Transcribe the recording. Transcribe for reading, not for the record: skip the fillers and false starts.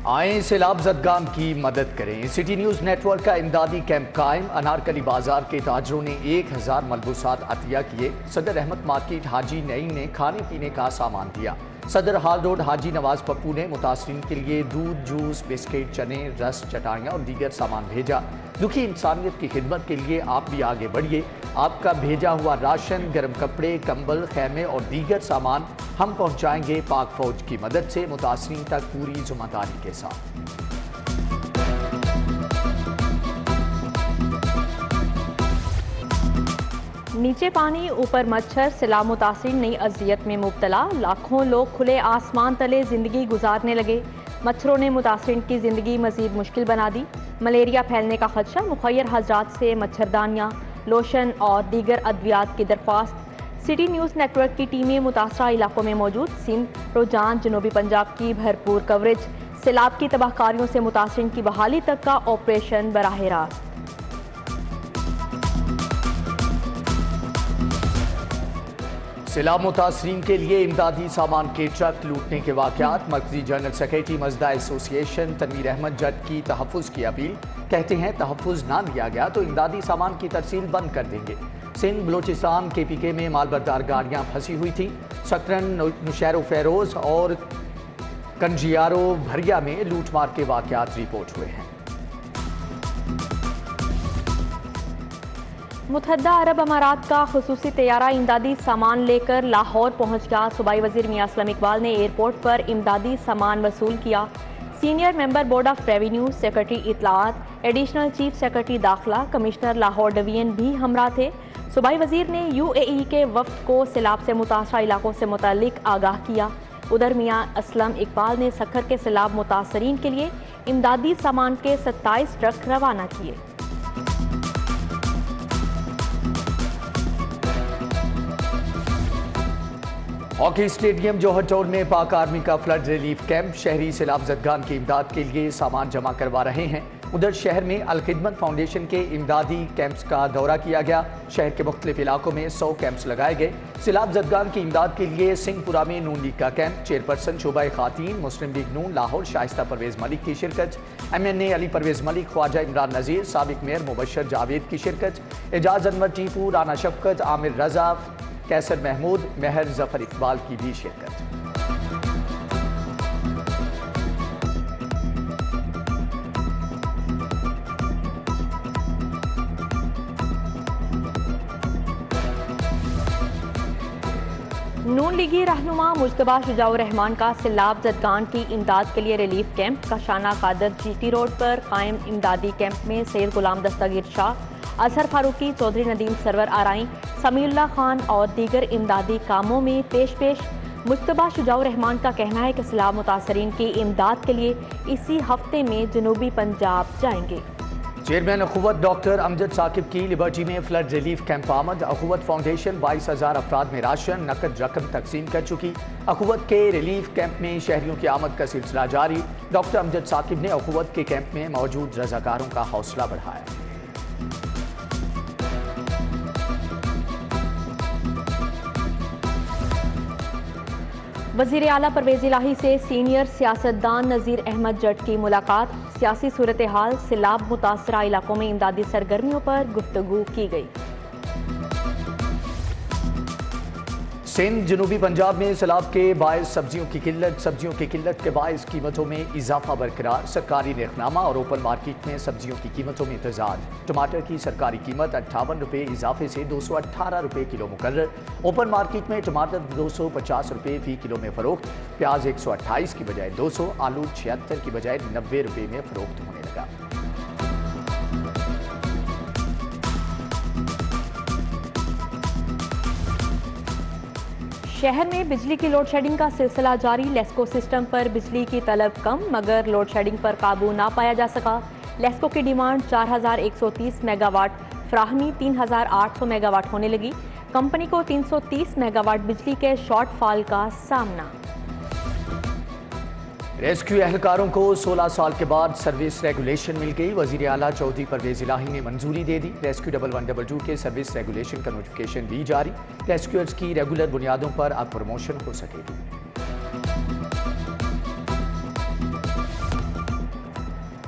آئیں سیلاب زدگان کی مدد کریں۔ سٹی نیوز نیٹ ورک کا امدادی کیمپ قائم۔ انارکلی بازار کے تاجروں نے 1000 ملبوسات عطیہ کیے۔ صدر احمد مارکیٹ حاجی نعیم نے کھانے پینے کا سامان دیا۔ صدر ہال روڈ حاجی نواز پپو نے متاثرین کے لیے دودھ، جوس، بسکٹ، چنے، رس، چٹائیاں اور دیگر سامان بھیجا۔ دکھی انسانیت کی خدمت کے لیے آپ بھی آگے بڑھیے۔ آپ کا بھیجا ہوا راشن، گرم کپڑے، کمبل، خیمے اور دیگر سامان ہم پہنچائیں گے پاک فوج کی مدد سے، متاثرین تک پوری ذمہ داری کے ساتھ۔ نیچے پانی اوپر مچھر، سیلاب متاثرین نئی اذیت میں مبتلا۔ لاکھوں لوگ کھلے آسمان تلے زندگی گزارنے لگے۔ مچھروں نے متاثرین کی زندگی مزید مشکل بنا دی۔ ملیریا پھیلنے کا خدشہ، مخیر حضرات سے مچھردانیاں، لوشن اور دیگر ادویات کی درخواست۔ سٹی نیوز نیٹ ورک کی ٹیمیں متاثرہ علاقوں میں موجود۔ سندھ، رجحان، جنوبی پنجاب کی بھرپور کوریج۔ سیلاب کی تباہ کاریوں سے متاثرین کی بحالی تک کا آپریشن براہ راست۔ سیلاب متاثرین کے لیے امدادی سامان کے ٹرک لوٹنے کے واقعات۔ مرکزی جنرل سیکریٹری مزدہ ایسوسی ایشن تنویر احمد جٹ کی تحفظ کی اپیل۔ کہتے ہیں تحفظ نہ دیا گیا تو امدادی سامان کی ترسیل بند کر دیں گے۔ سندھ بلوچستان کے پی کے میں مال بردار گاڑیاں پھنسی ہوئی تھیں۔ سکرن، نوشہر و فیروز اور کنجیارو بھریا میں لوٹ مار کے واقعات رپورٹ ہوئے ہیں۔ متحدہ عرب امارات کا خصوصی طیارہ امدادی سامان لے کر لاہور پہنچ گیا۔ صوبائی وزیر میاں اسلم اقبال نے ایئرپورٹ پر امدادی سامان وصول کیا۔ Senior member board of revenue, secretary اطلاعات، ایڈیشنل چیف سیکرٹری داخلہ، کمشنر لاہور ڈویژن بھی ہمراہ تھے۔ صوبائی وزیر نے یو اے ای کے وفد کو سیلاب سے متاثرہ علاقوں سے متعلق آگاہ کیا۔ ادھر میاں اسلم اقبال نے سکھر کے سیلاب متاثرین کے لیے امدادی سامان کے 27 ٹرک روانہ کیے۔ ہاکی اسٹیڈیم جوہر ٹاؤن میں پاک آرمی کا فلڈ ریلیف کیمپ۔ شہری سیلاب زدگان کی امداد کے لیے سامان جمع کروا رہے ہیں۔ ادھر شہر میں الخدمت فاؤنڈیشن کے امدادی کیمپس کا دورہ کیا گیا۔ شہر کے مختلف علاقوں میں 100 کیمپس لگائے گئے۔ سیلاب زدگان کی امداد کے لیے سنگھ پورہ میں نون لیگ کا کیمپ۔ چیئرپرسن شعبہ خواتین مسلم لیگ نون لاہور شائستہ پرویز ملک کی شرکت۔ MNA علی پرویز ملک، خواجہ عمران نذیر، سابق میئر مبشر جاوید کی شرکت۔ اعجاز انور ٹیپو، رانا شفقت، عامر رضا، کیسر محمود، مہر ظفر اقبال کی بھی شرکت۔ نون لیگی رہنما مجتبیٰ شجاع الرحمان کا سیلاب زدگان کی امداد کے لیے ریلیف کیمپ۔ کاشانہ قادر جی ٹی روڈ پر قائم امدادی کیمپ میں سید غلام دستگیر شاہ، اظہر فاروقی، چودھری ندیم سرور آرائیں، سمیع اللہ خان اور دیگر امدادی کاموں میں پیش۔ مجتبیٰ شجاع الرحمان کا کہنا ہے کہ سیلاب متاثرین کی امداد کے لیے اسی ہفتے میں جنوبی پنجاب جائیں گے۔ چیئرمین اخوت ڈاکٹر امجد ثاقب کی لبرٹی میں فلڈ ریلیف کیمپ آمد۔ اخوت فاؤنڈیشن 22,000 افراد میں راشن، نقد رقم تقسیم کر چکی۔ اخوت کے ریلیف کیمپ میں شہریوں کی آمد کا سلسلہ جاری۔ ڈاکٹر امجد ثاقب نے اخوت کے کیمپ میں موجود رضاکاروں کا حوصلہ بڑھایا۔ وزیر اعلیٰ پرویز الہی سے سینئر سیاستدان نذیر احمد جٹ کی ملاقات۔ سیاسی صورتحال، سیلاب متاثرہ علاقوں میں امدادی سرگرمیوں پر گفتگو کی گئی۔ سندھ، جنوبی پنجاب میں سیلاب کے باعث سبزیوں کی قلت کے باعث قیمتوں میں اضافہ برقرار۔ سرکاری نرخنامہ اور اوپن مارکیٹ میں سبزیوں کی قیمتوں میں تضاد۔ ٹماٹر کی سرکاری قیمت 58 روپے اضافے سے 218 روپے کلو مقرر۔ اوپن مارکیٹ میں ٹماٹر 250 روپے فی کلو میں فروخت۔ پیاز 128 کی بجائے 200، آلو 76 کی بجائے 90 روپے میں فروخت ہونے لگا۔ شہر میں بجلی کی لوڈ شیڈنگ کا سلسلہ جاری۔ لیسکو سسٹم پر بجلی کی طلب کم مگر لوڈ شیڈنگ پر قابو نہ پایا جا سکا۔ لیسکو کی ڈیمانڈ 4130 میگا واٹ، فراہمی 3800 میگا واٹ ہونے لگی۔ کمپنی کو 330 میگا واٹ بجلی کے شارٹ فال کا سامنا۔ ریسکیو اہلکاروں کو 16 سال کے بعد سروس ریگولیشن مل گئی۔ وزیر اعلیٰ چودھری پرویز الہی نے منظوری دے دی۔ ریسکیو 1122 کے سروس ریگولیشن کا نوٹیفیکیشن بھی جاری۔ ریسکیورز کی ریگولر بنیادوں پر اب پروموشن ہو سکے گی۔